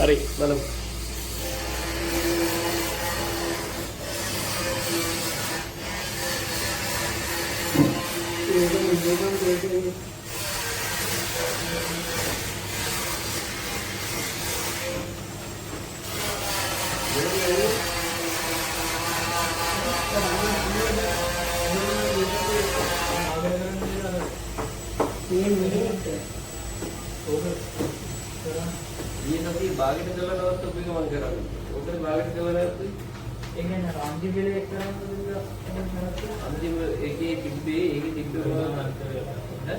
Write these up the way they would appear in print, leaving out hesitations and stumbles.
හරි බලමු. ये नदी बागेट चला ना तो भी कमान करा उधर बागेट चला ना तो एक है ना रामजी के लिए एक तरह अंतिम एक डिब्बे है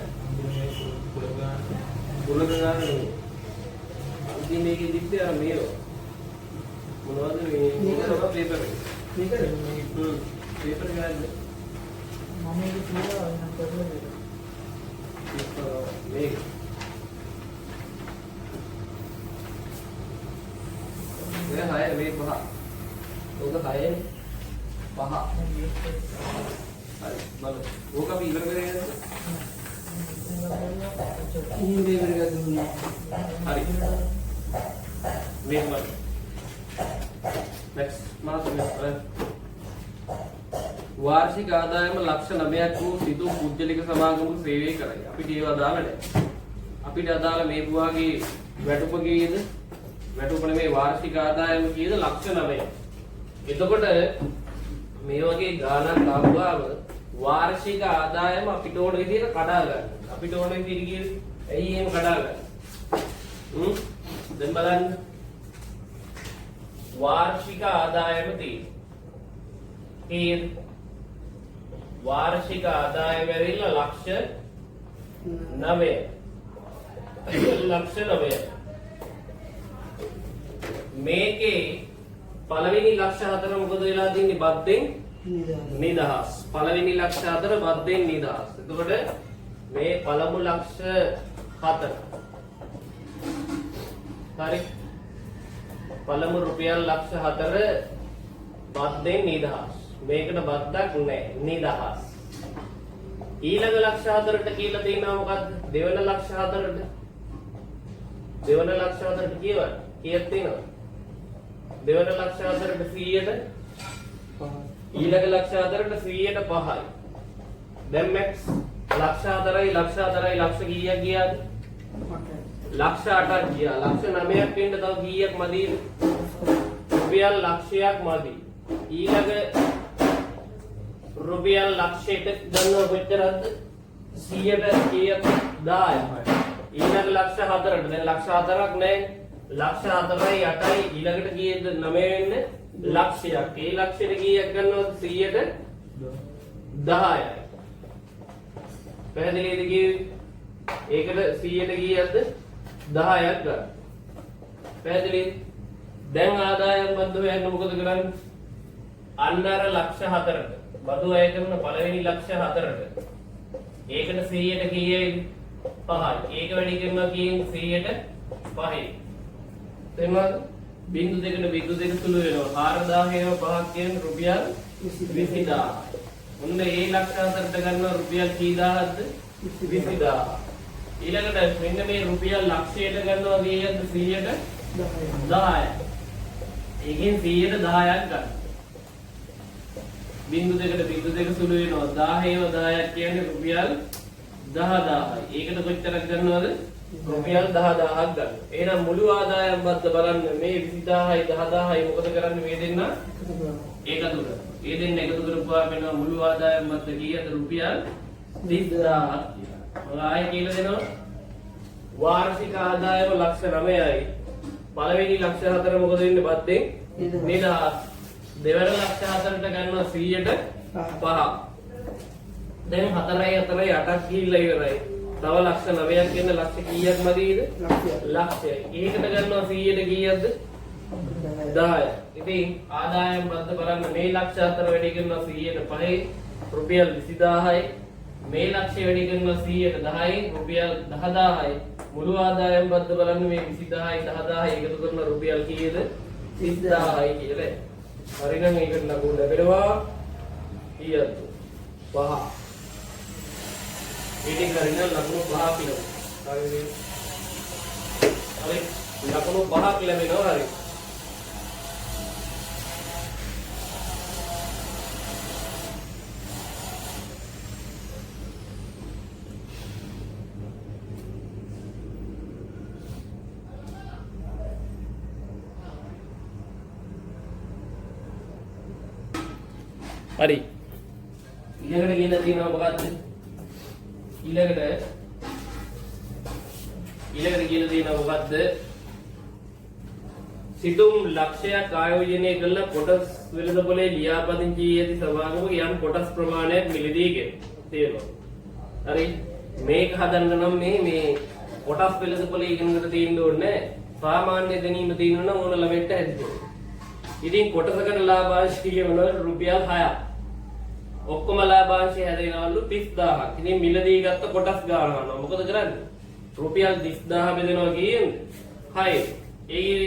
बुलगना अंतिम एक डिब्बे और मेरो මොනවද මේ මේක පේපර් පේපර් ගන්න මම ඒක කියලා නම් කරලා මේක මේ හය මේ පහ ඔක හය පහ හරි බලන්න ඕක අපි ඉවර කරගෙන යන්න ඉන්නේ ඉවර කරගන්න හරි මේක බලන්න next මාස වාර්ෂික ආදායම ලක්ෂ 9ක් වූ සිදු පුද්ගලික සමාගමක සේවය කරයි. අපිට ඒව අදාළ නැහැ. අපිට අදාළ මේ පුවාගේ වැටුප කීයද? වැටුප නෙමේ වාර්ෂික ආදායම කීයද? ලක්ෂ 9. එතකොට මේ වගේ ගාණක් ආවම වාර්ෂික ආදායම අපිට ඕන විදිහට කඩා ගන්න. අපිට ඕන විදිහට කියන්නේ ඇයි එහෙම කඩා ගන්න? දැන් බලන්න वार्षिक आदाय वार्षिक आदाय लक्ष्य 9 මේකේ පළවෙනි ලක්ෂ 4 මොකද වෙලා තියෙන්නේ බද්දෙන් නිදහස් පළවෙනි ලක්ෂ 4 බද්දෙන් නිදහස් එතකොට මේ පළමු ලක්ෂ 4 හරි පළමු රුපියල් ලක්ෂ 4 බද්දෙන් නිදහස් මේකට බද්දක් නැහැ නිදහස් ඊළඟ ලක්ෂ 4ට කියලා තියෙනවා මොකද්ද දෙවන ලක්ෂ 4ට දෙවන ලක්ෂ 4ට කියවන්න කීයක් තියෙනවද දෙවන ලක්ෂ 4ට 100ට ඊළඟ ලක්ෂ 4ට 100ට 5යි දැන් මැක්ස් ලක්ෂ 4යි ලක්ෂ 4යි ලක්ෂ කීයක් ගියාද ලක්ෂ 8ක් ගියා ලක්ෂ 9ක් වෙන්න තව කීයක් මදිද රුපියල් ලක්ෂයක් මදි ඊළඟ රුපියල් ලක්ෂයට ගන්නව කොච්චරද 100ට කීයක් 10යි ඊළඟ ලක්ෂ 4ට දැන් ලක්ෂ 4ක් නැහැ ලක්ෂ 4යි 8යි ඊළඟට කීයද 9 වෙන්නේ ලක්ෂයක් ඒ ලක්ෂෙට කීයක් ගන්නවද 100ට 10යි පැහැදිලිද කිව්වේ ඒකට 100ට කීයක්ද 10ක් ගන්න. පැහැදිලි? දැන් ආදායම් බද්ද හොයන්න මොකද කරන්නේ? අන්න අර ලක්ෂ 4ට. බදු අය කරන පළවෙනි ලක්ෂ 4ට. ඒකට 100ට කීයද? 5යි. ඒක වැඩි කරනවා කියන්නේ 100ට 5යි. තේරුණාද? බිංදු දෙකට බිංදු දෙක සුළු වෙනවා. 4000ව 5ක් කියන්නේ රුපියල් 20000. මොන්න ඒ ලක්ෂ 4ට ගන්නවා රුපියල් කීයද? 20000. ඊළඟට මෙන්න මේ රුපියල් ලක්ෂයට ගන්නවා කීයද 100ට 10යි. ඒකෙන් 100ට 10ක් ගන්න. බිංදු දෙකට බිංදු දෙක සුළු වෙනවා 10ව 10ක් කියන්නේ රුපියල් 10000යි. ඒකට කොච්චරක් ගන්නවද? රුපියල් 10000ක් ගන්න. එහෙනම් මුළු ආදායම් බද්ද බලන්න මේ 20000යි 10000යි මොකද කරන්නේ මේ දෙන්න? එකතු කරනවා. මේ දෙන්න එකතු කරපුවාම වෙනවා මුළු ආදායම් බද්ද කීයද රුපියල් 30000ක්. ආයෙ කියලා දෙනවා වාර්ෂික ආදායම ලක්ෂ 9යි පළවෙනි ලක්ෂ 4 මොකද වෙන්නේ බද්දෙන් නිදහස් දෙවන ලක්ෂ 4ට ගන්නවා 100ට 5 දැන් 4යි 4යි 8ක් ගිහිල්ලා ඉවරයි තව ලක්ෂ 9ක් කියන ලක්ෂ කීයක් මදීද ලක්ෂයයි ඒකට ගන්නවා 100ට කීයක්ද 10යි ඉතින් ආදායම් බද්ද බලන්න මේ ලක්ෂ 4 වැඩි කරනවා 100ට 5යි රුපියල් 20000යි මේ ලක්ෂය වැඩි කරනවා 100ට 10යි රුපියල් 10000යි මුළු ආදායම් බද්ද බලන්න මේ 20000යි 10000යි එකතු කරන රුපියල් කීයද 30000යි කියලා. හරිනම් ඒකට ලකුණු ලැබෙනවා කීයද 5. ඊට හරිනම් ලකුණු 5 පිනවා. හරි. ලකුණු 5ක් ලැබෙනවා හරි. හරි. ඊළඟට කියලා තියෙනවා මොකද්ද? ඊළඟට කියලා තියෙනවා මොකද්ද? සිතුම් ලක්ෂයක් ආයෝජනය කළ කොටස් වෙළඳපොලේ ලියාපදිංචි ඇති සමාගමක යම් කොටස් ප්‍රමාණයක් මිලදී ගෙන තියෙනවා. හරි. මේක හදන්න නම් මේ කොටස් වෙළඳපොලේ ඉගෙනකට තියෙන්න ඕනේ. සාමාන්‍ය දැනීම තියෙනවා නම් ඕන ළමෙක්ට හැදෙන්න. ඉතින් කොටසකට ලාභාංශ කියනවා රුපියල් 6ක්. ඔක්කොම ලාභාංශය හැදෙනවලු 30000ක්. ඉතින් මිලදී ගත්ත කොටස් ගන්නවා. මොකද කරන්නේ? රුපියල් 30000 බෙදෙනවා කියන්නේ 6. ඒ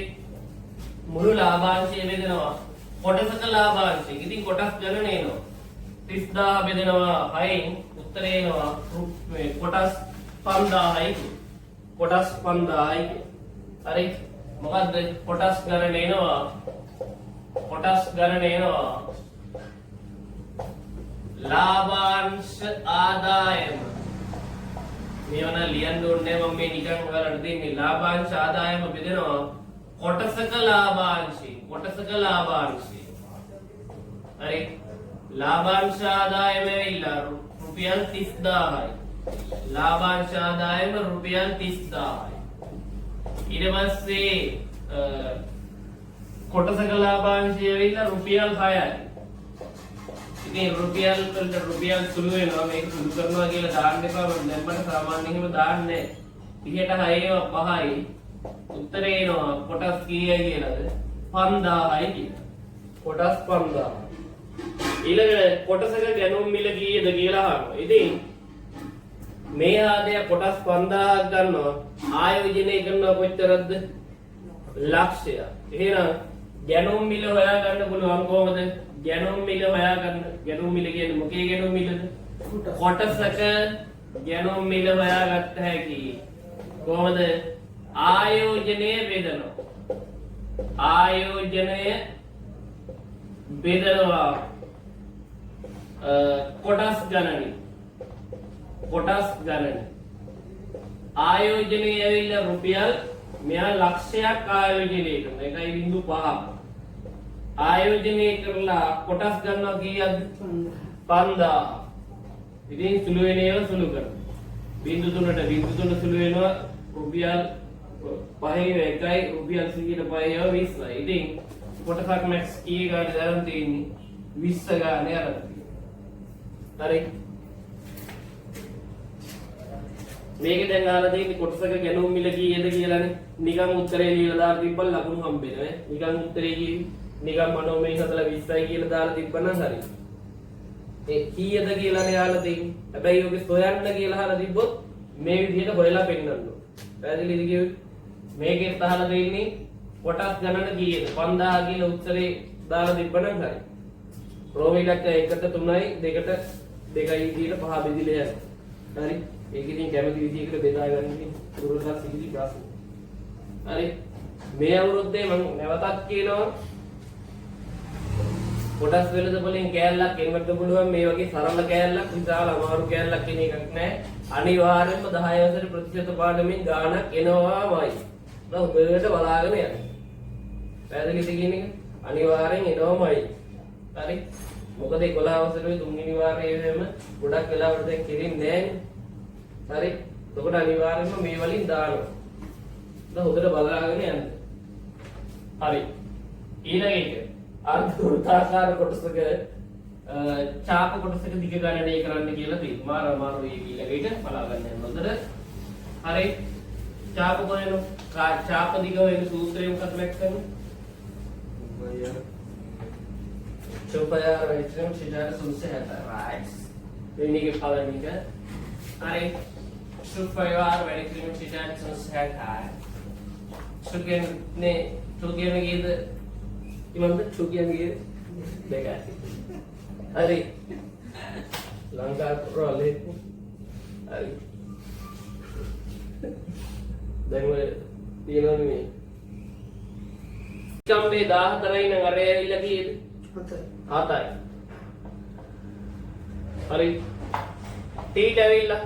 මුළු ලාභාංශය බෙදෙනවා කොටසක ලාභාංශය. ඉතින් කොටස් ගණන එනවා. 30000 බෙදෙනවා 6න් උත්තරේ එනවා කොටස් 5000යි. කොටස් 5000යි. හරි. මොකද්ද? කොටස් ගණන එනවා. කොටස් ගණන එනවා ලාභාංශ ආදායම. මේවන ලියන්න ඕනේ මම මේ නිකන් ඔයාලට දෙන්නේ. ලාභාංශ ආදායම බෙදෙනවා කොටසක ලාභාංශي. කොටසක ලාභාංශي. හරි. ලාභාංශ ආදායම වෙයිලා රුපියල් 30000යි. ලාභාංශ ආදායම රුපියල් 30000යි. ඊට පස්සේ කොටසක ලාභාංශය වෙයිලා රුපියල් 6යි. ඉතින් රුපියල් වලට රුපියල් සුළු වෙනවා. මේක සුළු කරනවා කියලා දාන්න එපා. මම දැන් මට සාමාන්‍යයෙන්ම දාන්නේ 30ට 6 5යි. උත්තරේ එනවා කොටස් කීයයි කියලාද? 5000යි කියලා. කොටස් 5000. ඊළඟට කොටසක ගැනුම් මිල කීයද කියලා අහනවා. ඉතින් මේ ආදය කොටස් 5000ක් ගන්නවා. ආයෝජනය කරනවා කොච්චරද? ලක්ෂය. එහෙනම් ගැනුම් මිල හොයා ගන්න පුළුවන් කොහොමද? ගැනුම් මිල හොයා ගන්න. ගැනුම් මිල කියන්නේ මොකේ ගැනුම් මිලද? කොටසක ගැනුම් මිල හොයාගත්ත හැකි. කොහොමද? ආයෝජනය බෙදනවා. ආයෝජනය බෙදනවා කොටස් ගණනින්. කොටස් ගණන. ආයෝජනය ඇවිල්ලා රුපියල් මෙයා ලක්ෂයක් ආයෝජනය කරනවා. 1.5ක්. ආයෝජනය කරලා කොටස් ගන්නවා කීයද? 5000. ඉතින් සුළු වෙන ඒවා සුළු කරනවා. 0.3 සුළු වෙනවා රුපියල් 5යි රුපියල් 100ට 5 20යි. ඉතින් කොටසක් මැක්ස් කී ගානේ දාලා තියෙන්නේ 20 ගානේ අරන් තියෙනවා. හරි. මේක දැන් අහලා තියෙන්නේ කොටසක ගැනුම් මිල කීයද කියලානේ. නිකන් උත්තරේ ලියලා දාලා තිබ්බම ලකුණු හම්බෙනවා නේ. නිකන් උත්තරේ නිකන් මනෝමය හදලා 20යි කියලා දාලා තිබ්බනම් හරි. ඒ කීයද කියලානේ අහලා තියෙන්නේ. හැබැයි ඔගේ සොයන්න කියලා අහලා තිබ්බොත් මේ විදිහට හොයලා පෙන්නන්න ඕන. පැහැදිලිද කිව්වේ? මේකෙත් අහලා තියෙන්නේ කොටස් ගණන කීයද? 5000 කියලා උත්තරේ දාලා තිබ්බනම් හරි. ප්‍රෝමිලක 1ට 3යි 2ට 2යි විදිහට 5 බෙදිලා යනවා. හරි. ඒක ඉතින් කැමති විදිහකට බෙදා ගන්න ඉතින් දුරටත් සිහිලි ප්‍රශ්න. හරි. මේ අවුරුද්දේ මම නැවතත් කියනවා කොටස් වෙළඳපොලෙන් කෑල්ලක් එන්නත් පුළුවන්. මේ වගේ සරල කෑල්ලක් විශාල අමාරු කෑල්ලක් කියන එකක් නැහැ. අනිවාර්යයෙන්ම 10 වසරේ ප්‍රතිශත පාඩමින් ගාණක් එනවාමයි. හොඳට බලාගෙන යන්න. පැහැදිලිද කියන එක? අනිවාර්යෙන් එනවාමයි. හරි. මොකද 11 වසරේ 3 වෙනි වාරයේ එහෙම ගොඩක් වෙලාවට දැන් කෙරෙන්නේ නැහැ. හරි. එතකොට අනිවාර්යයෙන්ම මේ වලින් දානවා. හොඳට බලාගෙන යන්න. හරි. ඊළඟ එක අර්ධ වෘත්තාකාර කොටසක ඡාප කොටසක දිග ගණනය කරන්න කියලා තියෙනවා. මාර අමාරු ඒ ඊළඟ එක බලා ගන්න යන්න හොඳට. හරි. ඡාප කොහෙන ඡාප දිග වෙන සූත්‍රය මොකක්ද ලැක්කන්නේ? Supaya registrasi secara susah right. Ini kepala ni kan. Hari supaya registrasi secara susah kan. Sukian ni gitu. Gimana sukian gitu? Dekat. Hari langkah rolling. Hari. Dan ini කම්බේ 14යි නම් අරය ඇවිල්ලා කීයද? 7යි. හරි. තීට ඇවිල්ලා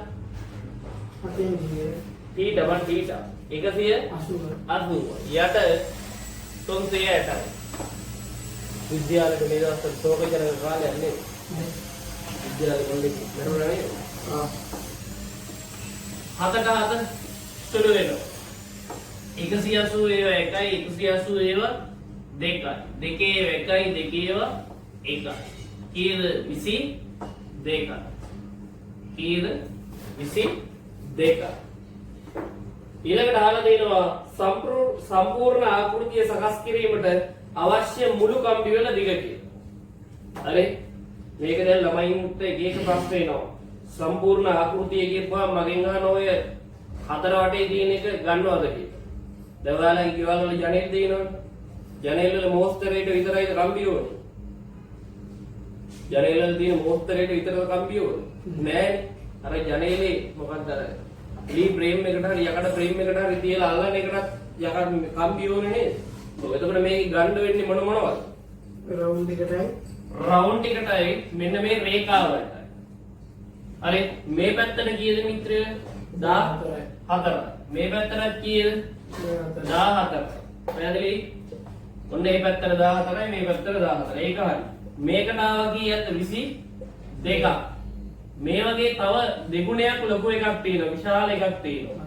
180 යට 360යි. විද්‍යාලයට මේ දවස්වල ශෝක ජනක කාලයක් නේ. විද්‍යාලේ කොල්ලෙක් මරුණා නේද? හතට හත සුළු වෙනවා. 180 ඒවා 1යි 180 ඒවා 2යි. දෙකේ 1යි දෙකේ ඒවා 1යි. කීයද 22යි. කීයද 22යි. ඊළඟට අහලා දෙනවා සම්පූර්ණ ආකෘතිය සකස් කිරීමට අවශ්‍ය මුළු කම්බි වල දිග කියලා. හරි. මේක දැන් ළමයින්ට එක ප්‍රශ්න එනවා. සම්පූර්ණ ආකෘතිය කියපුවාම මගෙන් අහන ඔය හතර වටේ තියෙන එක ගන්නවද කියලා. දැන් ඔයාලගේ ගෙවල් වල ජනෙල් තියෙනවනේ. ජනෙල් වල මෝස්තරේට විතරයි කම්බි ඕනේ. ජනෙල් වල තියෙන මෝස්තරේට විතරද කම්බි ඕනේ? නෑනේ. අර ජනේලේ මොකක්ද අර ලී ෆ්‍රේම් එකට හරි යකඩ ෆ්‍රේම් එකට හරි තියලා අල්ලන එකටත් යකඩ කම්බි ඕනේ නේද? ඔය එතකොට මේක ගන්න වෙන්නේ මොනවද? රවුන්ඩ් එකටයි මෙන්න මේ රේඛාවටයි. හරි මේ පැත්තට කීයද මිත්‍රය? 14යි. මේ පැත්තට කීයද? 14යි. පැහැදිලි? ඔන්න මේ පැත්තට 14යි මේ පැත්තට 14යි. ඒක හරි. මේකට ආවා කීයද? 22ක්. මේ වගේ තව දෙගුණයක් ලොකු එකක් තියෙනවා. විශාල එකක් තියෙනවා.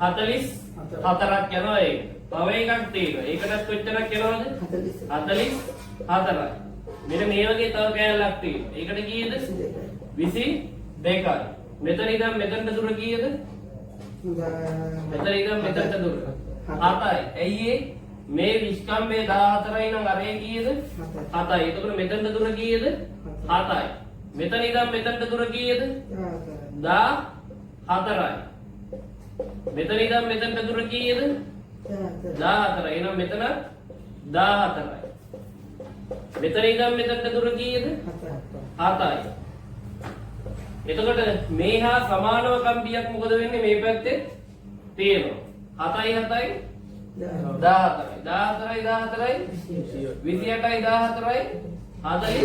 44ක් යනවා ඒක. තව එකක් තියෙනවා. ඒකටත් කොච්චරක් යනවද? 44යි. මෙන්න මේ වගේ තව කෑල්ලක් තියෙනවා. ඒකට කීයද? 22යි. මෙතන ඉඳන් මෙතනට දුර කීයද? මෙතන ඉඳන් මෙතනට දුර 7යි. ඇයි ඒ? මේ විස්කම්බේ 14යි නම් අරේ කීයද? 7යි. එතකොට මෙතනට දුර කීයද? 7යි. මෙතන ඉඳන් මෙතනට දුර කීයද? 14යි. මෙතන ඉඳන් මෙතනට දුර කීයද? 14යි. එහෙනම් මෙතන 14යි. මෙතන ඉඳන් මෙතනට දුර කීයද? 7යි. එතකොට මේ හා සමානව කම්බියක් මොකද වෙන්නේ මේ පැත්තේ තියෙනවා 7යි 7යි 14යි 14යි 28යි 14යි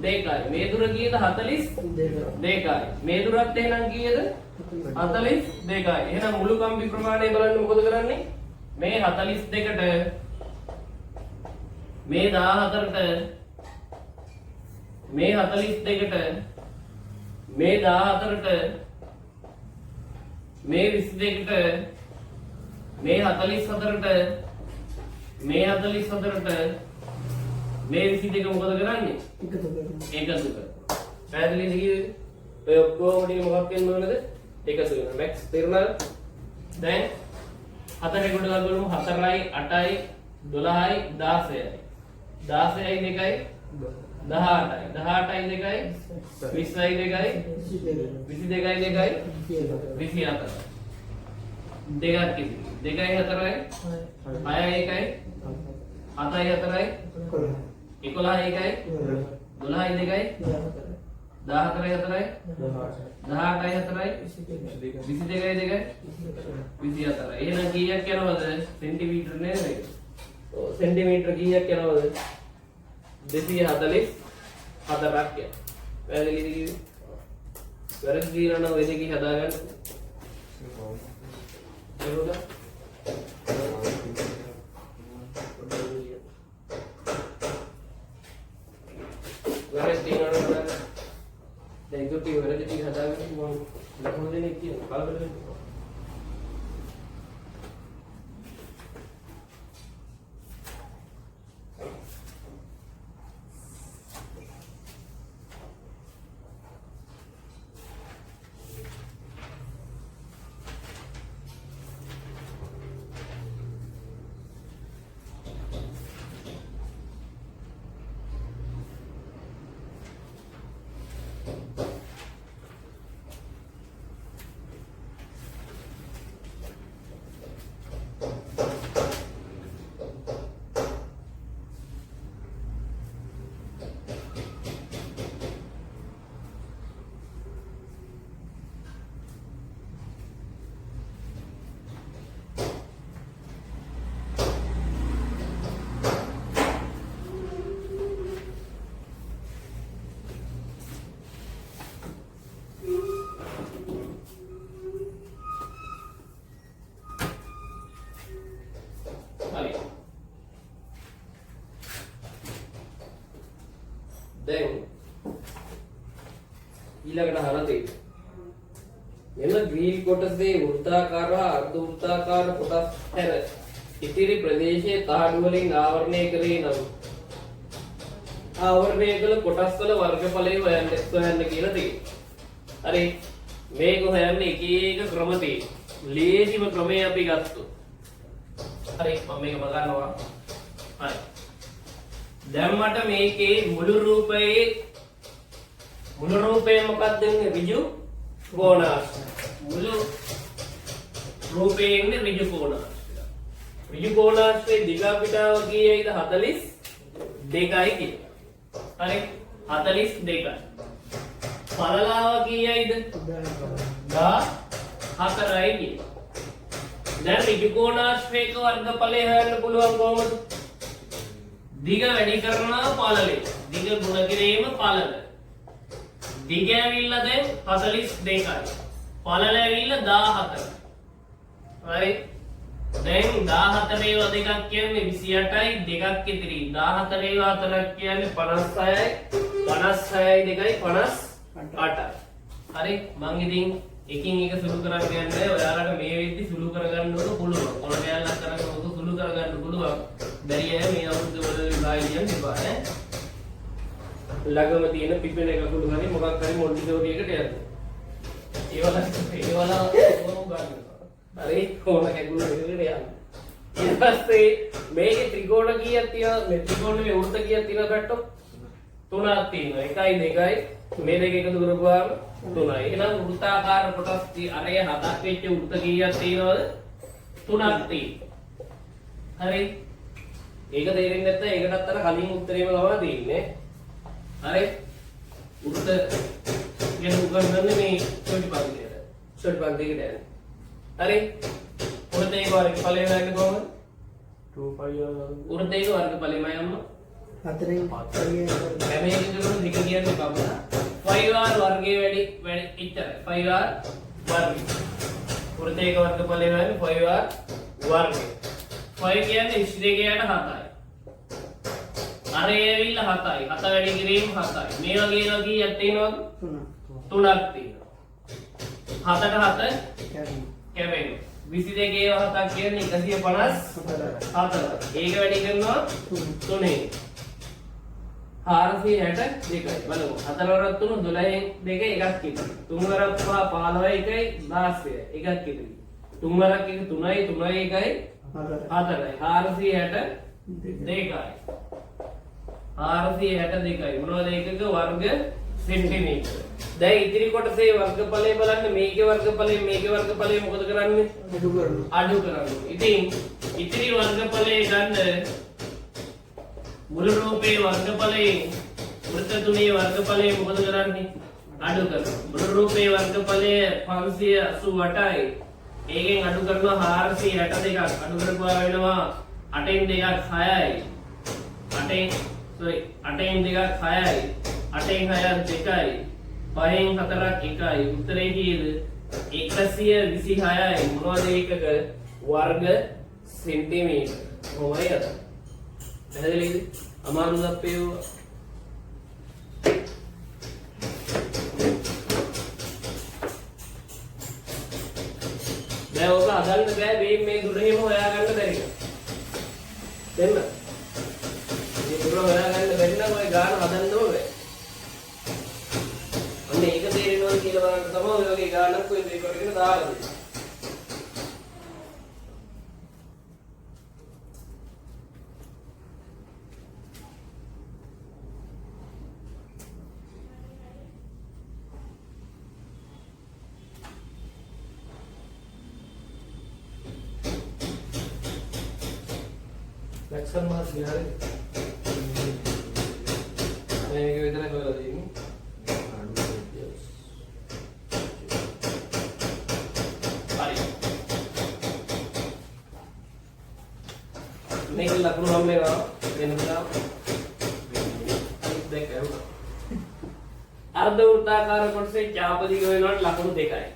42යි මේ දුර කීයද 42යි මේ දුරත් එහෙනම් කීයද 42යි එහෙනම් මුළු කම්බි ප්‍රමාණය බලන්න මොකද කරන්නේ මේ 42ට මේ 14ට මේ 42ට මේ 14ට මේ 22ට මේ 44ට මේ 44ට මේ 22 මොකද කරන්නේ එකතු කරනවා පැහැදිලිද කිව්වේ ඔය ඔක්කොම ටික මොකක් වෙන්න ඕනද එකතු වෙනවා මැක්ස් තේරුණාද දැන් 4 කට ගලවමු 4යි 8යි 12යි 16යි 16යි 2යි 18යි 18යි 2යි 20යි 2යි 22යි 2යි 24යි දෙකක් කිසි 2යි 4යි 6යි 1යි 7යි 4යි 11යි 1යි 12යි 2යි 14යි 4යි 18යි 4යි 22යි 2යි 24යි එහෙනම් කීයක් යනවද සෙන්ටිමීටර නේද ඔව් සෙන්ටිමීටර කීයක් යනවද 244ක් යනවා. පැහැදිලිද කිව්වේ? වැරදි දිනන ඔය දෙකේ හදාගන්න. එතකොට වැරදි දිනන දැන් ඒක ටික වැරදි ටික හදාගන්න මම ලකුණු දෙන්නේ කියන කලබල වෙන්න. දැන් ඊළඟට අහලා තියෙන්නේ මෙන්න ග්‍රීක කොටසේ වෘත්තාකාර හා අර්ධ වෘත්තාකාර කොටස් හැර ඉතිරි ප්‍රදේශයේ තහඩු වලින් ආවරණය කරේ නම් ආවරණය කළ කොටස් වල වර්ගඵලය හොයන්න කියලා තියෙනවා. හරි මේක හොයන්න එක එක ක්‍රම තියෙනවා. ලේසිම ක්‍රමය අපි ගත්තොත්. හරි මම මේක බලනවා. හරි. දැන් මට මේකේ මුළු රූපය මොකක්ද වෙන්නේ? ඍජු කෝණාශ්‍රය. මුළු රූපයේ ඉන්නේ ඍජු කෝණාශ්‍රය. ඍජු කෝණාශ්‍රයේ දිගපිටාව කීයයිද? 42යි කියන. හරි 42යි. පළලාව කීයයිද? 14යි කියන. දැන් ඍජු කෝණාශ්‍රයක වර්ගඵලය හොයන්න පුළුවන් කොහොමද? දිග වැඩි කරනවා පළලේ. දිග ගුණ කිරීම පළල. දිග ඇවිල්ලා දැන් 42යි. පළල ඇවිල්ලා 14යි. හරි. දැන් 14 ඒවා දෙකක් කියන්නේ 28යි දෙකක් ඉතිරි. 14 ඒවා හතරක් කියන්නේ 56යි. 56යි දෙකයි 58යි. හරි මං ඉතින් එකින් එක සුළු කරන් යන්නේ ඔයාලට මේ වෙද්දි සුළු කරගන්න ඕක පුළුවන්. කොන කැලලක් කරගෙන ඕක සුළු කරගන්න පුළුවන්. බැරි අය මේ අවුරුද්ද වල විභාගයෙන් තිබා ඈ. ළඟම තියෙන පිපෙන එක කුළු හරි මොකක් හරි මොන්ටිසෝරියකට යන්න. ඒවල ඕම ගන්න. හරි කොන කැගුරු දෙකකට යන්න. ඊට පස්සේ මේකේ ත්‍රිකෝණ කීයක් තියෙනවද? මේ ත්‍රිකෝණේ වෘත්ත කීයක් තියෙනවද බැට්ටෝ? තුනක් තියෙනවා. 1යි 2යි මේ දෙක එකතු කරපුවාම 3යි. එහෙනම් වෘත්තාකාර කොටස් අරය 7ක් වෙච්ච වෘත්ත කීයක් තියෙනවද? 3ක් තියෙනවා. හරි. ඒක තේරෙන්නේ නැත්නම් ඒකටත් අර කලින් උත්තරේම තමයි දෙන්නේ. හරි. වෘත්ත කියන උගන්වන්නේ මේ චොටි පන්තියට. චොටි පන්තියකට යන්නේ. හරි. වෘත්තයේ වර්ගඵලය හොයන්නේ කොහොමද? 2πr වෘත්තයේ වර්ගඵලයමයි අම්මා 4යි 5යි හැමේකම දිග කියන්නේ කවුද? 5r වර්ගයේ වැඩි ඉච්චරයි. 5r වර්ගය. වෘත්තයේ වර්ගඵලය වෙන්නේ 5r වර්ගය. 5 කියන්නේ 22 7යි. අරේ ඇවිල්ලා 7යි. 7 වැඩි කිරීම 7යි. මේ වගේ ඒවා කීයක් තියෙනවද? 3ක් තියෙනවා. 7ට 7 කැවෙනවා. 22 ඒවා 7ක් කියන්නේ 154. ඒක වැඩි කරනවා 3. 462යි බලමු 4 වරක් 3 12න් 2 එකක් ඉතිරි 3 වරක් 5 15යි 1යි 16යි එකක් ඉතිරි 3 වරක් 1 3යි 3යි 1යි 4යි 462යි 462යි මොනවද ඒකක වර්ග සෙන්ටිමීටර. දැන් ඉතිරි කොටසේ වර්ගඵලය බලන්න. මේකේ වර්ගඵලය මොකද කරන්නේ? අඩු කරනවා. ඉතින් ඉතිරි වර්ගඵලය ගන්න මුළු රූපේ වර්ගඵලයෙන් වෘත්ත තුනේ වර්ගඵලය මොකද කරන්නේ? අඩු කරනවා. මුළු රූපේ වර්ගඵලය 588යි. ඒකෙන් අඩු කරනවා 462ක්. අඩු කරපුවා වෙනවා 8න් 2ක් 6යි. 8න් 2ක් 6යි. 8න් 6ක් 2යි. 5න් 4ක් 1යි. උත්තරේ කීයද? 126යි. මොනවද ඒකක වර්ග සෙන්ටිමීටර. කොහොමයි අද? පැහැදිලිද? අමාරුද අපේ දැන් ඔක අදන්න බෑ මේ දුරේම හොයාගන්න බැරි එක. දෙන්න. මේ දුර හොයාගන්න බැරි නම් ඔය ගාන හදන්න ඕනේ. අන්න ඒක තේරෙනවද කියලා බලන්න තමයි ඔය වගේ ගානක් ඔය දෙක කරගෙන දාලා දෙන්නේ. ලක්ෂණ මාත් ගියානේ. මේක විතරයි බලලා දෙන්නේ. හරි. මේක ලකුණු හම් වෙනවා. වෙනවා. දෙක ඇහුණා. අර්ධ වෘත්තාකාර කොටසේ ඡාපදිග වෙනවට ලකුණු දෙකයි.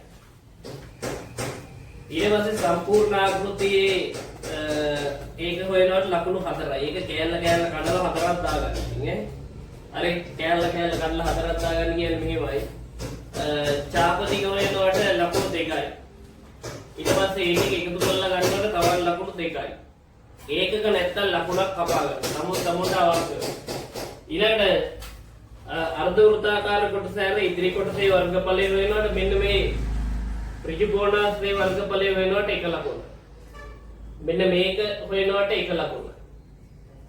ඊට පස්සේ සම්පූර්ණ ආකෘතියේ ඒක හොයනවට ලකුණු 4යි. ඒක කෑල්ල කෑල්ල කඩලා 4ක් දාගන්න. නේ? හරි කෑල්ල කඩලා හතරක් දාගන්න කියන්නේ මෙහෙමයි. චාපතික වෙනකොට ලකුණු දෙකයි. ඊට පස්සේ ඒ ටික එකතු කරලා ගන්නකොට තවත් ලකුණු දෙකයි. ඒකක නැත්තම් ලකුණක් කපා ගන්න. නමුත් සමුදා අවශ්‍ය. ඊළඟට අර්ධ වෘත්තාකාර කොටස හැර ඉදිරි කොටසේ වර්ගඵලය වෙනකොට මෙන්න මේ ඍජු කෝණාශ්‍රේ වර්ගඵලය වෙනකොට එක ලකුණ. මෙන්න මේක වෙනකොට එක ලකුණ.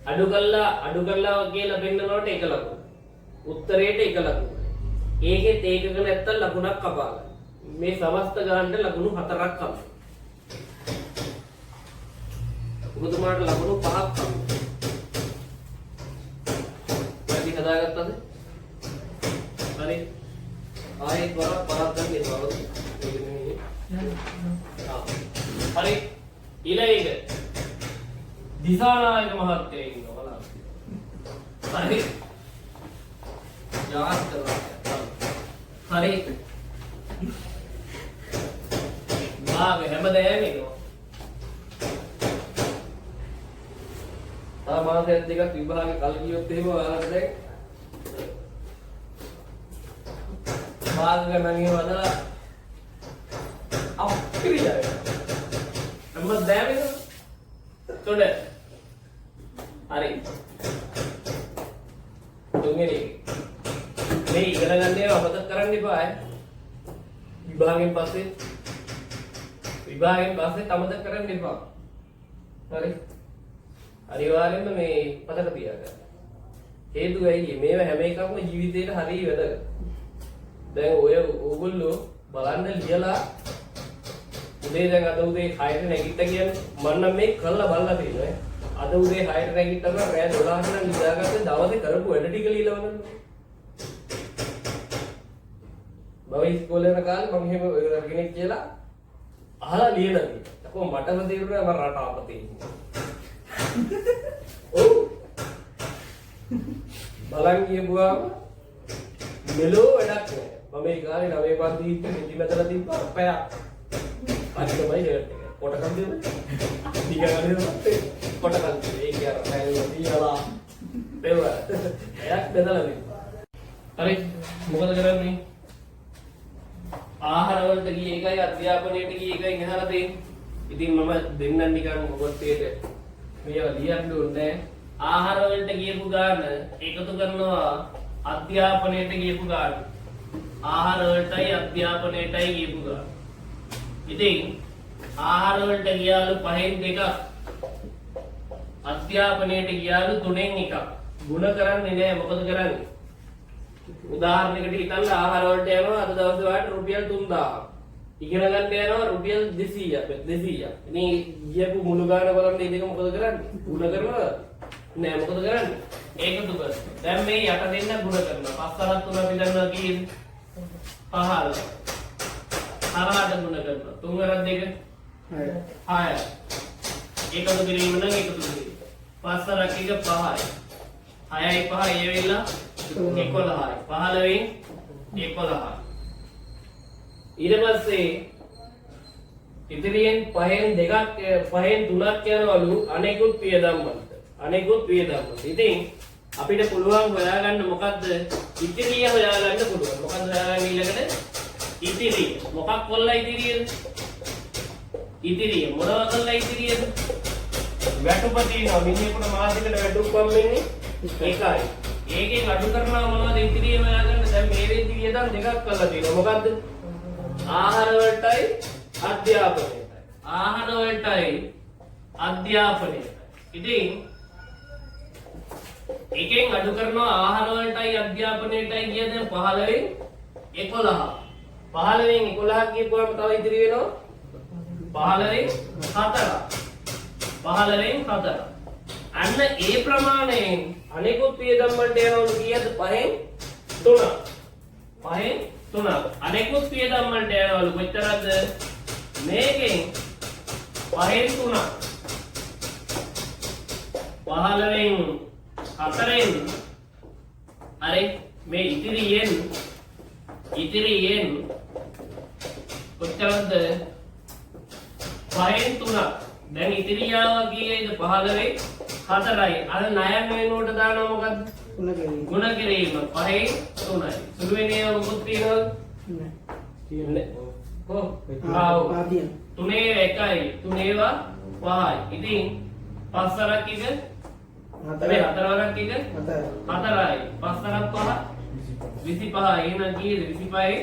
අඩු කළා කියලා පෙන්නනකොට එක ලකුණ. උත්තරේට එක ලකුණ. ඒකෙත් ඒකක නැත්තම් ලකුණක් කපා ගන්න. මේ සමස්ත ගානට ලකුණු 4ක් කපනවා. ඔබතුමාට ලකුණු 5ක් කපනවා. වැඩි හදාගත්තද? හරි. ආයෙත් වරක් පරද්දක් දෙනවා. හරි. ඊළඟ දිසානායක මහත්තයා ඉන්නවා. හරි. යාත් කරලා. හරි. භාග හැමදේම ඉන්නවා. තා මාසයක් දෙකක් විභාගේ කල් ගියොත් එහෙම ඔයාලට දැන් භාග ගණන් වල අප්‍රියයි. හැමදේම තොඩ. හරි. තුන්වෙනි මේ ඉගෙන ගන්න ඒවා අමතක කරන්න එපා. විභාගයෙන් පස්සේ අමතක කරන්න එපා. හරි. අනිවාර්යෙන්ම මේ මතක තියාගන්න. හේතුව ඇයි මේවා හැම එකක්ම ජීවිතේට හරිය වැදගත්. දැන් ඔය ඕගොල්ලෝ බලන්න ලියලා උදේ දැන් අද උදේ 6ට නැගිට්ට කියන්නේ මම නම් මේ කරලා බලලා තියෙනවා. අද උදේ 6ට නැගිට්ටම රෑ 12ට නම් නිදාගත්තේ දවසේ කරපු වැඩ ටික ලියලා බලන්න. මම ඉස්කෝලේ යන කාලේ මම එහෙම කෙනෙක් කියලා අහලා ලියලා තියෙනවා. කොහොම මටම තේරුණා මම රට අපතේ. ඔව්. බලන් ගියපුවාම මෙලෝ වැඩක් නෑ. මම ඒ කාලේ 9 පන්ති ඉන්න නිදි මැදලා තිබ්බා පැයක්. අද තමයි ෂර්ට් එක. කොටකම් දෙන්න. දිගගන්නේ කොටකම් දෙන්න. ඒක අර පැය තියලා දෙවලා. එයක් බෙදලා දෙන්න. හරි මොකද කරන්නේ? ආහාර වලට ගිය එකයි අධ්‍යාපනයට ගිය එකයි ගහලා දෙන්නේ. ඉතින් මම දෙන්නම් නිකන් ඔබට මේවා ලියන්න ඕනේ. ආහාර වලට ගියපු ගාන එකතු කරනවා අධ්‍යාපනයට ගියපු ගාන. ආහාර වලටයි අධ්‍යාපනයටයි ගියපු ගාන. ඉතින් ආහාර වලට ගියාලු 5න් 2ක්. අධ්‍යාපනයට ගියාලු 3න් 1ක්. ಗುಣ කරන්නේ නැහැ. මොකද කරන්නේ? උදාහරණයකට හිතන්න ආහාර වලට යනවා අද දවසේ වාට රුපියල් 3000ක්. ඉගෙන ගන්න යනවා රුපියල් 200ක්. ඉතින් ගියපු මුළු ගාන බලන්න මේ දෙක මොකද කරන්නේ? ಗುಣ කරනවා නෑ මොකද කරන්නේ? ඒකතු කර. දැන් මේ යට දෙන්න ಗುಣ කරනවා. 5 3 බෙදනවා කියන්නේ 15. 6ට ಗುಣ කරනවා. 3 වරක් 2 6. ඒකතු කිරීම නම් ඒකතු කිරීම. 5 වරක් 1 5යි. 6යි 5 ඒ වෙලා 11යි. 15න් 11යි. ඊට පස්සේ ඉදිරියෙන් 5න් 2ක් 5න් 3ක් යනවලු අනෙකුත් වියදම් වලට. ඉතින් අපිට පුළුවන් හොයාගන්න මොකද්ද? ඉතිරිය හොයාගන්න පුළුවන්. මොකද්ද හොයාගන්න ඊළඟට? ඉතිරිය. මොකක් කොල්ලා ඉතිරියද? ඉතිරිය. මොනවා කොල්ලා ඉතිරියද? වැටුපතිනවා මිනිහෙකුට මාසෙකට වැටුප්පම් වෙන්නේ ඒකයි. ඒකෙන් අඩු කරනවා මොනවද ඉතිරිය හොයාගන්න? දැන් මේ වෙද්දි වියදම් දෙකක් කරලා තියෙනවා. මොකද්ද? ආහාර වලටයි අධ්‍යාපනයටයි. ආහාර වලටයි අධ්‍යාපනයටයි. ඉතින් එකෙන් අඩු කරනවා ආහාර වලටයි අධ්‍යාපනයටයි කියද 15න් 11. 15න් 11 කියපුවම තව ඉතිරි වෙනවා 15න් 4. 15න් 4. අන්න ඒ ප්‍රමාණයෙන් අනෙකුත් වියදම් වලට යනවලු කීයද? 5න් 3. 5න් 3. අනෙකුත් වියදම් වලට යනවලු කොච්චරද? මේකෙන් 5න් 3. 15න් 4න් හරි මේ ඉතිරියෙන් කොච්චරද? 5න් 3ක්. දැන් ඉතිරියාව කීයද? 15න් 4යි. අර ණයන් වෙනුවට දානවා මොකද්ද? ගුණ කිරීම 5යි 3යි. සුළු වෙන ඒවා මොකක්ද තියෙනවද? නැහැ. කොහොම? ආව. 3 1යි 3 ඒවා 5යි. ඉතින් 5 වරක් එක 4 වරක් එක 4යි. 5 වරක් 5 25යි. එහෙනම් කීයද? 25යි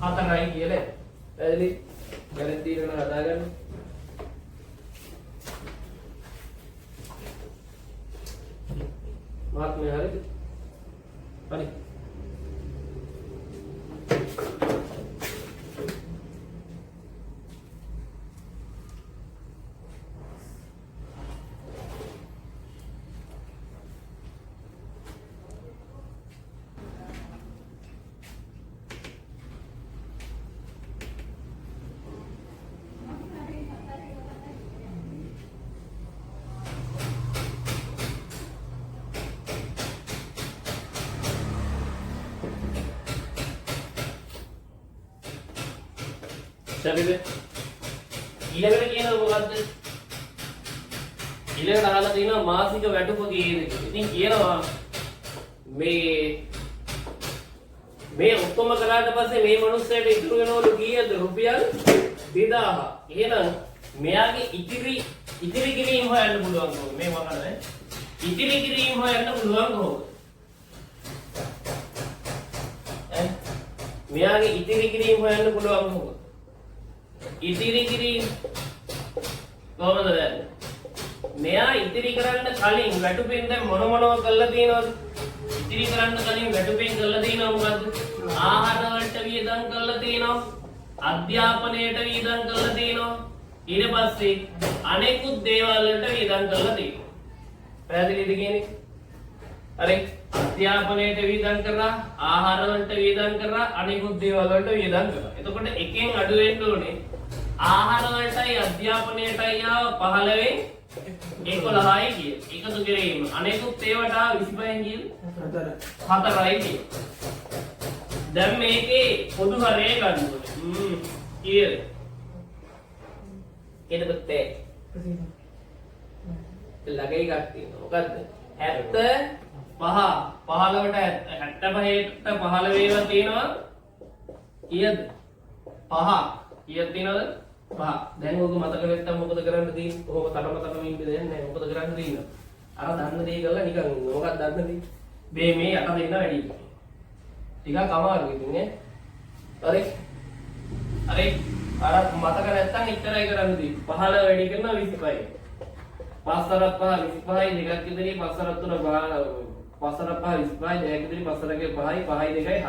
4යි කියලා. පැහැදිලි? ගණිත තීරණ හදාගන්න. මහත්මයා හරිද? හරි. සරිද? ඊළඟට කියනවා මොකද්ද? ඊළඟට අහලා තියෙනවා මාසික වැටුප කීයද කියලා. ඉතින් කියනවා මේ ඔක්කොම කරාට පස්සේ මේ මිනිස්සයාට ඉතුරු වෙනවලු කීයද? රුපියල් 2000. එහෙනම් මෙයාගේ ඉතිරි කිරීම හොයන්න පුළුවන් කොහොමද? මේ වහන ඉතිරි කිරීම හොයන්න පුළුවන් කොහොමද? මෙයාගේ ඉතිරි කිරීම හොයන්න පුළුවන් කොහොමද? ඉතිරි කිරීම කොහොමද දැන්? මෙයා ඉතිරි කරන්න කලින් වැටුපෙන් දැන් මොනව කරලා තියෙනවද? ඉතිරි කරන්න කලින් වැටුපෙන් කරලා තියෙනව මොකද්ද? ආහාර වලට වියදම් කරලා තියෙනවා. අධ්‍යාපනයට වියදම් කරලා තියෙනවා. ඊට පස්සේ අනෙකුත් දේවල් වලට වියදම් කරලා තියෙනවා. පැහැදිලිද කියන්නේ? හරි. අධ්‍යාපනයට වියදම් කරා, ආහාර වලට වියදම් කරා, අනෙකුත් දේවල් වලට වියදම් කරා. එතකොට එකෙන් අඩු වෙන්න ඕනේ. ආහාර වලටයි අධ්‍යාපනයටයි ආව 15න් 11යි කිය. එකතු කිරීම. අනෙකුත් ඒවට ආව 25න් කිය 4යි කිය. දැන් මේකේ පොදු හරය ගන්න ඕනේ. කීයද? එතකොට ළඟයි ගන්න. මොකද්ද? 75ට 15 ඒවා තියෙනවා කීයද? 5. කීයක් තියෙනවද? 5. දැන් ඕක මතක නැත්තම් මොකද කරන්න තියෙන්නේ? කොහොම තටමතටම ඉන්න දෙන්නේ නැහැ. මොකද කරන්න තියෙන්නේ? අර දන්න දේ කරලා නිකන් මොකක්ද දන්න දේ? මේ යට දෙන්න වැඩි. ටිකක් අමාරුයි ඉතින් නේ. හරි. අර මතක නැත්තම් ඉතරයි කරන්න තියෙන්නේ. 15 වැඩි කරනවා 25යි. 5 සරක් 5 25යි දෙකක් ඉදිරිය 5 සරක් 3 5 සරක් 5 25යි දෙකක් ඉදිරිය 5 සරක් 5යි 5යි 2යි 7යි.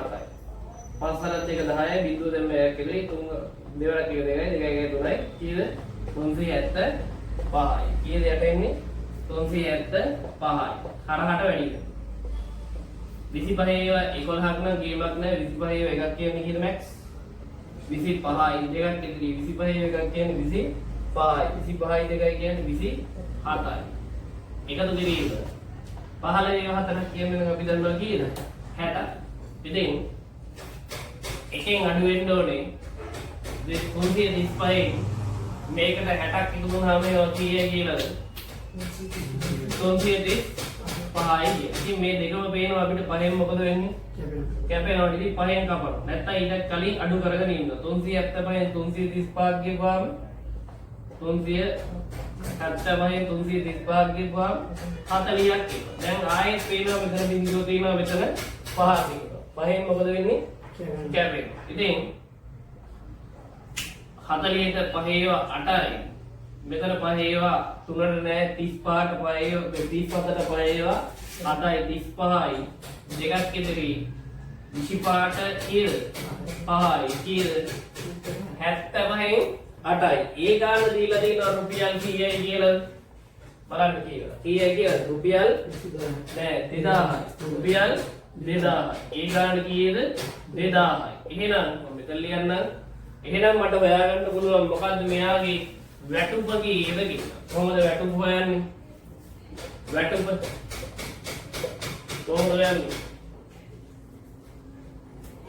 5 සරක් 1 10යි බිංදුව දැන් මෙයා කෙලේ 3 දෙවරක් එක 2යි 2යි 3යි කීයද? 375යි. කීයද යට එන්නේ? 375යි. හරහට වැඩි. 25 ඒවා 11ක් නම් ගේමක් නැහැ. 25 ඒවා එකක් කියන්නේ කීයද මැක්ස්? 25යි දෙකක් ඉදිරිය 25 ඒවා එකක් කියන්නේ 25යි. 25යි දෙකයි කියන්නේ 27යි. එකතු කිරීම 15 ඒවා හතරක් කියන්නේ අපි දන්නවා කීයද? 60යි. ඉතින් එකෙන් අඩු වෙන්න ඕනේ 335න් මේකට 60ක් එකතු වුණාම ඒවා කීයද කියලාද? 335යි. ඉතින් මේ දෙකම පේනවා අපිට පහෙන් මොකද වෙන්නේ? කැපෙනවා. ඉතින් පහෙන් කපනවා. නැත්තම් ඊට කලින් අඩු කරගෙන ඉන්නවා. 375න් 335ක් ගියපුවාම 375න් 335ක් ගියපුවාම 40ක් එනවා. දැන් ආයෙත් පේනවා මෙතන බිංදුව තියෙනවා මෙතන 5 තියෙනවා. පහෙන් මොකද වෙන්නේ? කැපෙනවා. ඉතින් 40ට 5 ඒවා 8යි. මෙතන 5 ඒවා 3ට නෑ 35ට 5 ඒවා 37ට 5 ඒවා 7යි 35යි. දෙකක් ඉදිරි 25ට කීයද? 5යි. කීයද? 75න් 8යි. ඒ ගාන දීලා තියෙනවා රුපියල් කීයයි කියලා බලන්න කියලා. කීයයි කියලා? රුපියල් නෑ 2000යි. රුපියල් 2000යි. ඒ ගාන කීයද? 2000යි. එහෙනම් මෙතන ලියන්නම්. එහෙනම් මට හොයාගන්න පුළුවන් මොකද්ද මෙයාගේ වැටුප කීයද කියලා. කොහොමද වැටුප හොයන්නේ? වැටුප කොහොමද හොයන්නේ?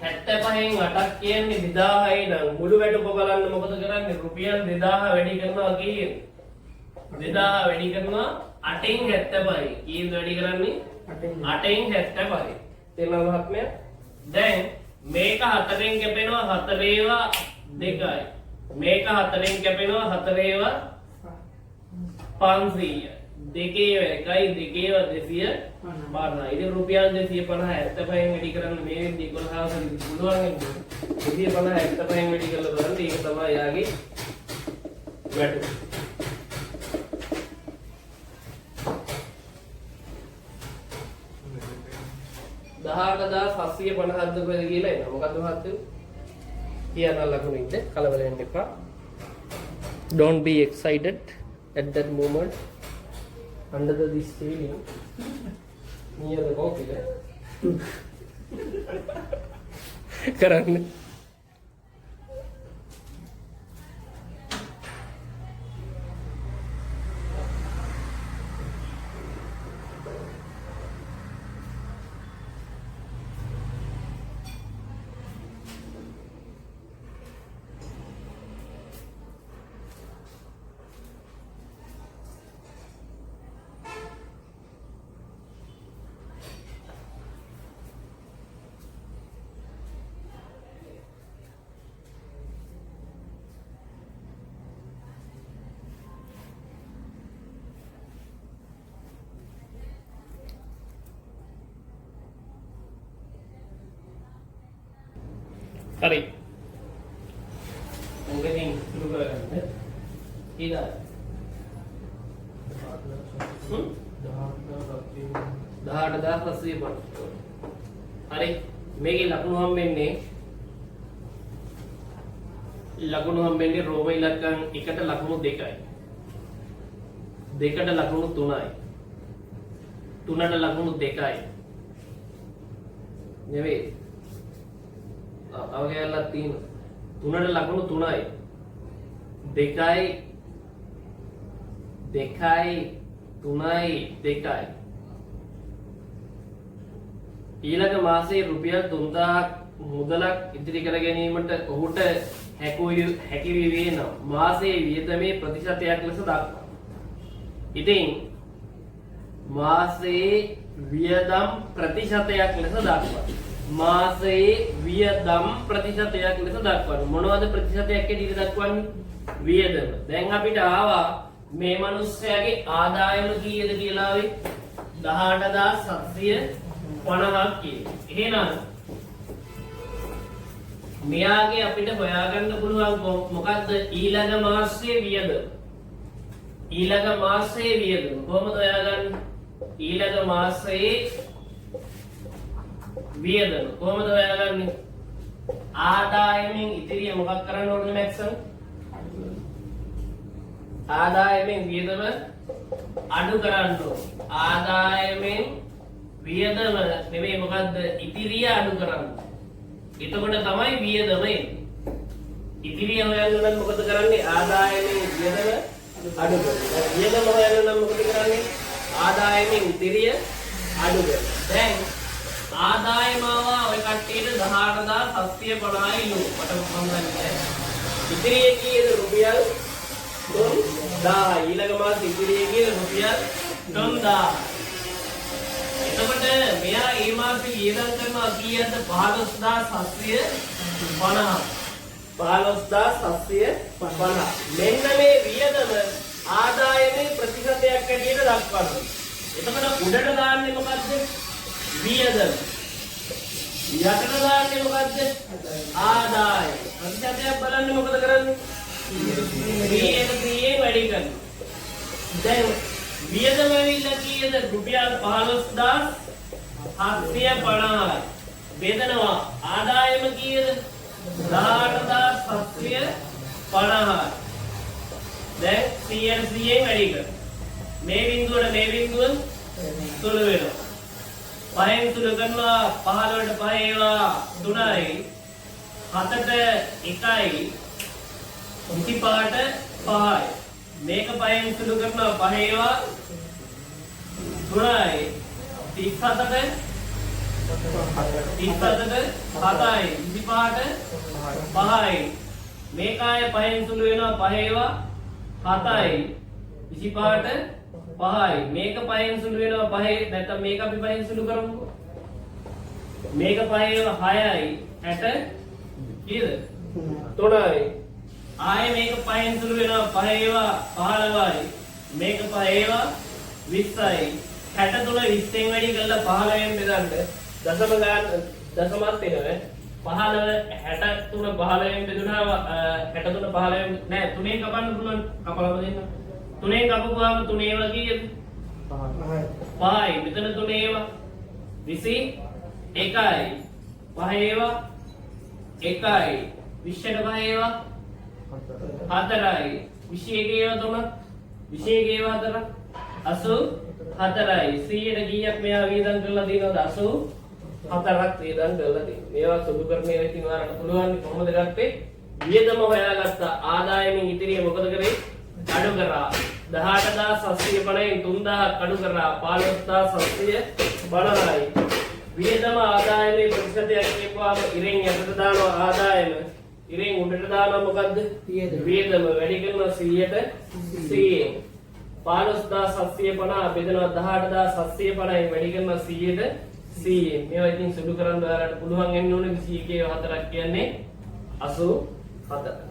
75න් 8ක් කියන්නේ 2000යි නම් මුළු වැටුප බලන්න මොකද කරන්නේ? රුපියල් 2000 වැඩි කරනවා කීයද? 2000 වැඩි කරනවා 8න් 75යි. කීයද වැඩි කරන්නේ? 8න් 75යි. තේරුණාද මහත්මයා? දැන් මේක 4න් කැපෙනවා 4 ඒවා 2යි. මේක 4න් කැපෙනවා 4 ඒවා 500යි. දෙකේ එකයි දෙකේ 250. ඉතින් රුපියල් 250 75න් වැඩි කරන්න මේ වෙද්දි 11න් පුළුවන් වෙන්නේ. 250 75න් වැඩි කරලා බලන්න ඒක තමයි යාගේ වැටුප. 18750ක්ද කොහෙද කියලා එනවා. මොකද්ද මහත්තයෝ? කියන්න ලකුණු ඉන්න කලබල වෙන්න එපා. Don't be excited at that moment under this feeling near the coffee. කරන්න. හරි. මොකදින් සුළු කරගන්න. ඊළඟ 18750. හරි. මේකේ ලකුණු හම්බෙන්නේ රෝම ඉලක්කම් 1ට ලකුණු 2යි. 2ට ලකුණු 3යි. 3ට ලකුණු 2යි. නෙවෙයි. අවගෑල්ලක් තියෙනවා. 3ට ලකුණු 3යි. 2යි 3යි 2යි. ඊළඟ මාසයේ රුපියල් 3000ක් මුදලක් ඉදිරි කර ගැනීමට ඔහුට හැකි වෙනවා. මාසයේ වියදමේ ප්‍රතිශතයක් ලෙස දක්වනවා. ඉතින් මාසයේ වියදම් ප්‍රතිශතයක් ලෙස දක්වනවා. මාසයේ වියදම් ප්‍රතිශතයක් ලෙස දක්වනවා. මොනවද ප්‍රතිශතයක් ඇටියට දක්වන්නේ? වියදම. දැන් අපිට ආවා මේ මිනිස්සයාගේ ආදායම කීයද කියලා ආවේ 18750ක් කියලා. එහෙනම් මෙයාගේ අපිට හොයාගන්න පුළුවන් මොකද්ද ඊළඟ මාසයේ වියදම? ඊළඟ මාසයේ වියදම කොහොමද හොයාගන්නේ? ඊළඟ මාසයේ වියදම කොහොමද හොයාගන්නේ? ආදායමෙන් ඉතිරිය මොකක් කරන්න ඕනද මැක්සම්? ආදායමෙන් වියදම අඩු කරන්න ඕන. ආදායමෙන් වියදම නෙමෙයි මොකද්ද? ඉතිරිය අඩු කරන්න. එතකොට තමයි වියදම එන්නේ. ඉතිරිය හොයන්න නම් මොකද කරන්නේ? ආදායමෙන් වියදම අඩු කරනවා. වියදම හොයන්න නම් මොකද කරන්නේ? ආදායමෙන් ඉතිරිය අඩු කරනවා. දැන් ආදායම ආවා ඔය කට්ටියට 18750යි ලු. මට මංගන්නේ. ඉතිරිය කීයද? රුපියල් 3000. ඊළඟ මාස ඉතිරිය කීයද? රුපියල් 3000. එතකොට මෙයා මේ මාසේ වියදම් කරනවා කීයද? 15750. 15750. මෙන්න මේ වියදම ආදායමේ ප්‍රතිශතයක් ඇටියට දක්වනවා. එතකොට උඩට දාන්නේ මොකද්ද? වියදම. යටට දාන්නේ මොකද්ද? ආදායම. ප්‍රතිශතයක් බලන්න මොකද කරන්නේ? 3 වැඩි කරනවා. දැන් වියදම ඇවිල්ලා කීයද? රුපියල් 15750යි. වේදනවා ආදායම කීයද? 18750යි. දැන් 100න් වැඩි කරනවා. මේ බිඳුවට මේ බිඳුව සුළු වෙනවා. 5න් සුළු කරනවා 15ට 5 ඒවා 3යි. 7ට 1යි. 25ට 5යි. මේක 5න් සුළු කරනවා 5 ඒවා 3යි. 37ට 7යි. 25ට 5යි. මේක ආයේ 5න් සුළු වෙනවා 5 ඒවා 7යි. 25ට 5යි. මේක 5න් සුළු වෙනවා 5 නැත්නම් මේක අපි 5න් සුළු කරමුකෝ. මේක 5 6යි 60 කීයද? 3යි. ආයේ මේක 5න් සුළු වෙනවා 5 15යි. මේක 5 20යි. 63 20න් වැඩි කරලා 15න් බෙදන්න දශම ගන්න දශමත් එනවා. 15 63 15න් බෙදුනහම 63 15න් නෑ 3න් කපන්න පුළුවන්. කපලම දෙන්න. 3න් කපපුවාම 3 ඒවා කීයද? 5යි. මෙතන 3 ඒවා 21යි. 5 ඒවා 1යි. 20ට 5 ඒවා 4යි. 21 ඒවා 3 21 ඒවා 4 84යි. 100ට කීයක් මෙයා වියදම් කරලා තියෙනවද? 84ක් වියදම් කරලා තියෙනවා. මේවා සුදු කරන්නේ ඉතින් ඔයාලට පුළුවන් කොහොමද ගත්තේ? වියදම හොයාගත්තා. ආදායමින් ඉතිරිය මොකද කරේ? අඩු කරා. 18750න් 3000ක් අඩු කරා. 15750යි. වියදම ආදායමේ ප්‍රතිශතයක් කියපුවාම ඉරෙන් යටට දානවා ආදායම. ඉරෙන් උඩට දානවා මොකද්ද? වියදම වැඩි කරනවා 100ට 100න්. 15750 බෙදනවා 18750න් වැඩි කරනවා 100ට 100න්. මේවා ඉතින් සුදු කරන්න ඔයාලට පුළුවන් වෙන්න ඕනේ 21 4ක් කියන්නේ 87.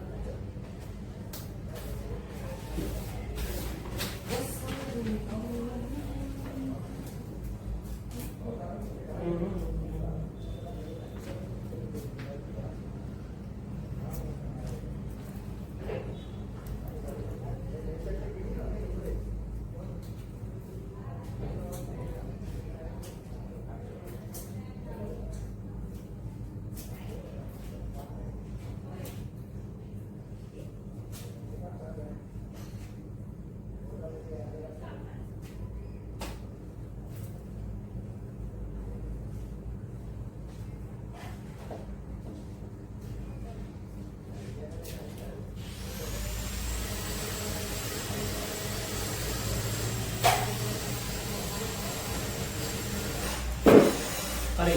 Hari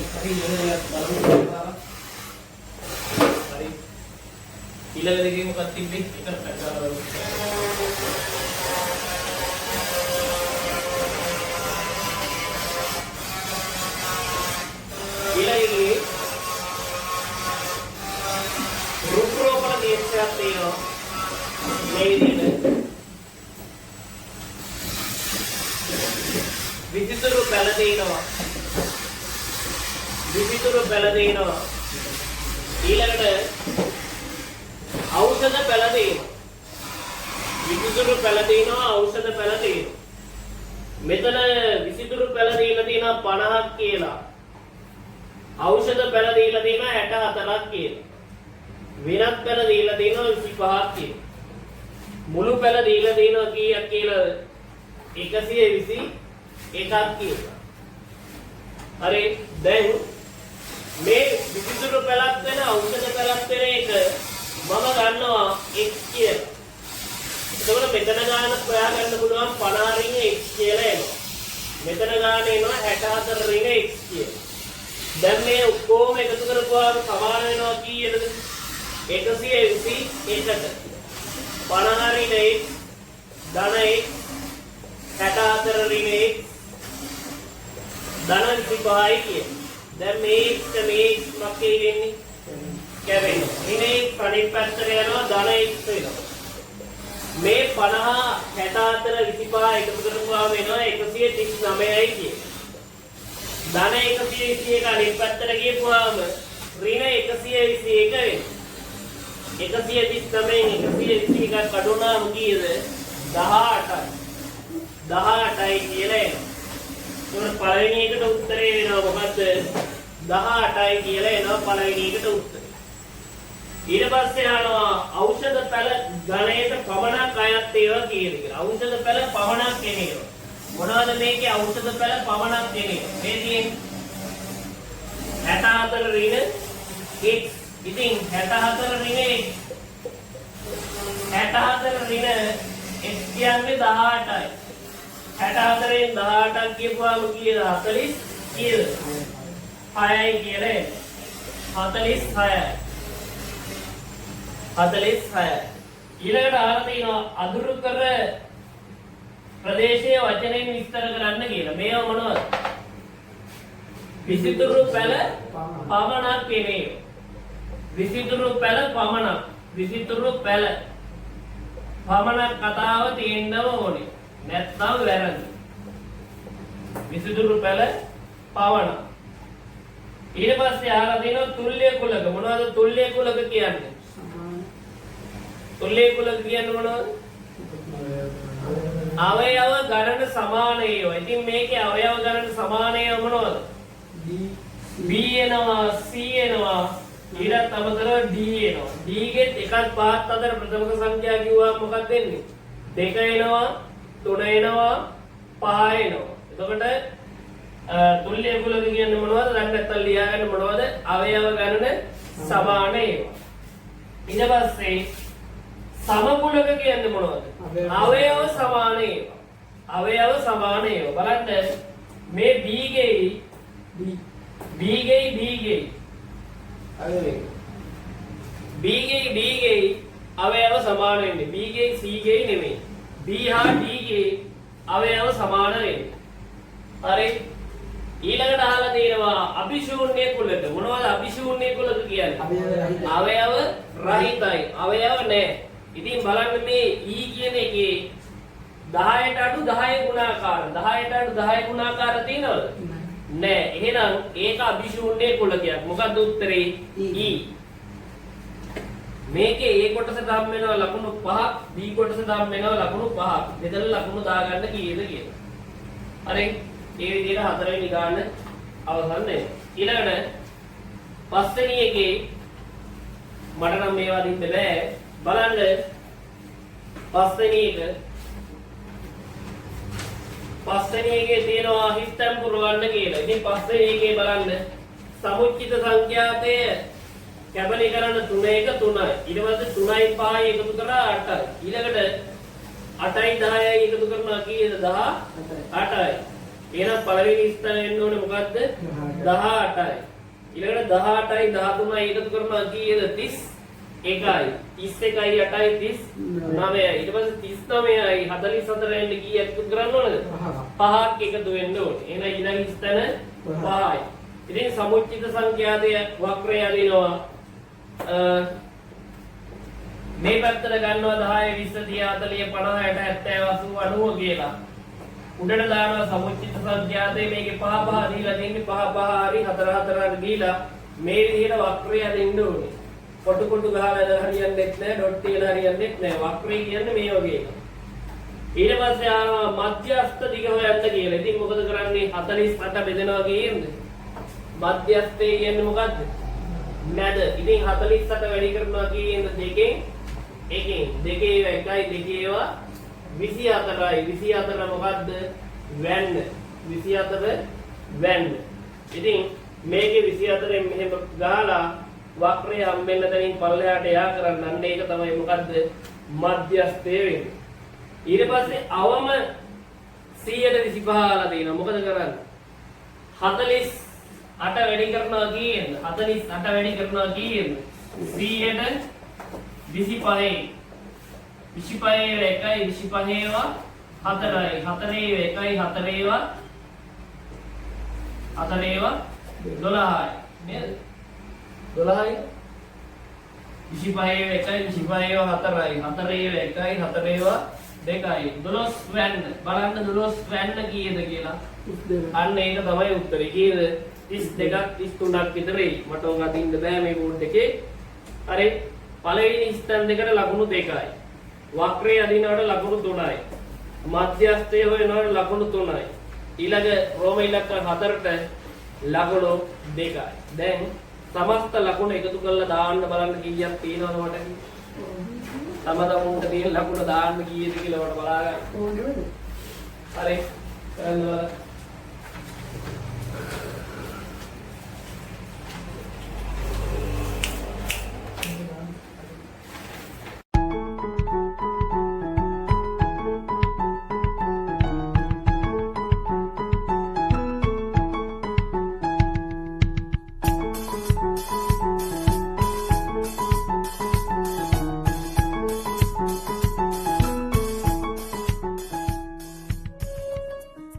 ඊළඟ දෙකේ මොකක්ද තිබ්බේ? එකක් ගන්නවා. ඊළඟේ රුක්‍රෝපණ දේශයක් තියෙනවා. මේ විදිහට විචිතුරු පැල දෙනවා. විචිතුරු පැල දෙනවා. ඊළඟට ඖෂධ පැල දෙනවා. විචිතුරු පැල දෙනවා ඖෂධ පැල දෙනවා. මෙතන විචිතුරු පැල දීලා තියෙනවා 50ක් කියලා. ඖෂධ පැල දීලා තියෙනවා 64ක් කියලා. විනත් පැල දීලා තියෙනවා 25ක් කියලා. මුළු පැල දීලා තියෙනවා කීයක් කියලා 121ක් කියලා. හරි දැන් මේ විචිතුරු පැලක් වෙන ඖෂධ පැලක් වෙන එක මම ගන්නවා x කියලා. එතකොට මෙතන ගාන හොයාගන්න පුළුවන් 50 රින් x කියලා එනවා. මෙතන ගාන එනවා 64 රින් x කියලා. දැන් මේ ඔක්කොම එකතු කරපුවාම සමාන වෙනවා කීයද? 121ට. 50 රින් x ධන x 64 රින් x ධන 25යි කිය. දැන් මේ x මොකක්ද වෙන්නේ? කැවෙනවා. ඉනේ කණින් පැත්තට යනවා ධන x වෙනවා. මේ 50 64 25 එකතු කරපුවාම එනවා 139යි කිය. ධන 121 කණින් පැත්තට ගියපුවාම ඍණ 121 වෙනවා. 139න් 121ක් කඩුණාම කීයද? 18යි. 18යි කියලා එනවා. උන පළවෙනි එකට උත්තරේ වෙනවා මොකද්ද? 18යි කියලා එනවා පළවෙනි එකට උත්තරේ. ඊට පස්සේ ආනවා ඖෂධ පැල ගණයට පමණක් අයත් ඒවා කියන එක. ඖෂධ පැල පමණක් එනවා. මොනවද මේකේ ඖෂධ පැල පමණක් එනවා? මේ තියෙන්නේ 64 ඍණ x. ඉතින් 64 ඍණ x 64 ඍණ x කියන්නේ 18යි. 64න් 18ක් කියපුවාම කීයද? 40 කීයද? 6යි කියලා එන්නේ. 46යි. 46යි. ඊළඟට අහලා තියෙනවා අදුරු කර ප්‍රදේශයේ වචනයෙන් විස්තර කරන්න කියලා. මේවා මොනවද? විසිතුරු පැල පමණක් නෙමෙයි. විසිතුරු පැල පමණක්. විසිතුරු පැල පමණක් කතාව තියෙන්නම ඕනේ. නැත්නම් වැරදි. විසිතුරු පැල පමණක්. ඊට පස්සේ ආලා දෙනවා තුල්‍ය කුලක. මොනවද තුල්‍ය කුලක කියන්නේ? තුල්‍ය කුලක කියන්නේ මොනවද? අවයව ගණන සමාන ඒවා. ඉතින් මේකේ අවයව ගණන සමාන ඒවා මොනවද? B එනවා, C එනවා, ඊට අමතරව D එනවා. D ගෙත් එකක් පහත් අතර ප්‍රථමක සංඛ්‍යා කිව්වම මොකක්ද වෙන්නේ? 2 එනවා, 3 එනවා, 5 එනවා. එතකොට තුල්‍ය කුලක කියන්නේ මොනවද? දැන් නැත්තම් ලියාගන්න මොනවද? අවයව ගණන සමාන ඒවා. ඊට පස්සේ සමකුලක කියන්නේ මොනවද? අවයව සමාන ඒවා. අවයව සමාන ඒවා. බලන්න මේ B ගේ අවයව සමාන වෙන්නේ. B ගේ C ගේ නෙමෙයි. B හා D ගේ අවයව සමාන වෙන්නේ. හරි. ඊළඟට අහලා තියෙනවා අபிශූන්‍ය කුලක. මොනවද අபிශූන්‍ය කුලක කියන්නේ? අවයව රහිතයි. අවයව නැහැ. ඉතින් බලන්න මේ E කියන එකේ 10ට අඩු 10 ගුණාකාර 10ට අඩු 10 ගුණාකාර තියෙනවද? නෑ. එහෙනම් ඒක අභිශූන්‍ය කුලකයක්. මොකද්ද උත්තරේ? E. මේකේ A කොටසට හම් වෙනවා ලකුණු 5ක්, B කොටසට හම් වෙනවා ලකුණු 5ක්. මෙතන ලකුණු දාගන්න කීයද කියලා. හරි. මේ විදිහට හතරවෙනි ගාන අවසන් වෙනවා. ඊළඟට පස්වෙනි එකේ මට නම් මේවා දින්න බෑ. බලන්න පස්වෙනි එකේ තියෙනවා හිස්තම් පුරවන්න කියලා. ඉතින් පස්වෙනි එකේ බලන්න සමුච්චිත සංඛ්‍යාතය කැබලීකරණ 3 1 3යි. ඊට පස්සේ 3යි 5යි එකතු කරලා 8යි. ඊළඟට 8යි 10යි එකතු කරනවා කීයද? 18යි. එහෙනම් පළවෙනි ස්ථානය එන්න ඕනේ මොකද්ද? 18යි. ඊළඟට 18යි 13යි එකතු කරනවා කීයද? 31යි. 31යි 8යි 39යි. ඊට පස්සේ 39යි 44 එන්න කීයක් එකතු කරන්න ඕනද? 5ක් එකතු වෙන්න ඕනේ. එහෙනම් ඊළඟ ස්ථාන 5යි. ඉතින් සමුච්චිත සංඛ්‍යාතය වක්‍රය අදිනවා මේ පැත්තට ගන්නවා 10 20 30 40 50 60 70 80 90 කියලා. උඩට දානවා සමුච්චිත සංඛ්‍යාතේ මේකේ 5 5 දීලා තියෙන්නේ 5 5 හරි 4 4 හරි දීලා මේ විදිහට වක්‍රය අදින්න ඕනේ. කොටු කොටු ගහලා හරියන්නේ නැහැ, ඩොට් තියලා හරියන්නේ නැහැ. වක්‍රය කියන්නේ මේ වගේ එකක්. ඊට පස්සේ ආනවා මධ්‍යස්ථ දිග හොයන්න කියලා. ඉතින් මොකද කරන්නේ? 48 බෙදෙනවා කියන්නේ. මධ්‍යස්ථය කියන්නේ මොකද්ද? මැද. ඉතින් 48 වැඩි කරනවා කියන්නේ දෙකෙන් එකෙන්. දෙකේ එකයි දෙකේවා 24යි. 24 මොකද්ද? වැන්න. 24 වැන්න. ඉතින් මේකේ 24න් මෙහෙම ගහලා වක්‍රය හම්බෙන්න තැනින් පල්ලෙහාට යා කරන්න. අන්න ඒක තමයි මොකද්ද? මධ්‍යස්ථය වෙන්නේ. ඊට පස්සේ අවම 125 ආලා තියෙනවා. මොකද කරන්නේ? 48 වැඩි කරනවා කියන්නේ 48 වැඩි කරනවා කියන්නේ 100ට 25යි 25 එකයි 25 ඒවා 4යි 4 එකයි 4 ඒවා 4 ඒවා 12යි නේද 12යි 25 එකයි 25 ඒවා 4යි 4 එකයි 4 ඒවා 2යි 12 වැන්න බලන්න 12 වැන්න කීයද කියලා අන්න ඒක තමයි උත්තරේ කීයද 32ක් 33ක් විතරයි මට උන් අදින්න බෑ මේ බෝඩ් එකේ හරි පළවෙනි ස්ථාන දෙකට ලකුණු 2යි වක්‍රය අදිනවට ලකුණු 3යි මධ්‍යස්ථය හොයනවට ලකුණු 3යි ඊළඟ රෝම ඉලක්ක 4ට ලකුණු 2යි දැන් සමස්ත ලකුණු එකතු කරලා දාන්න බලන්න කීයක් තියෙනවද මට සමදමුන්ට තියෙන ලකුණු දාන්න කීයද කියලා මට බලා ගන්න ඕනේ හරි කරන්න බලන්න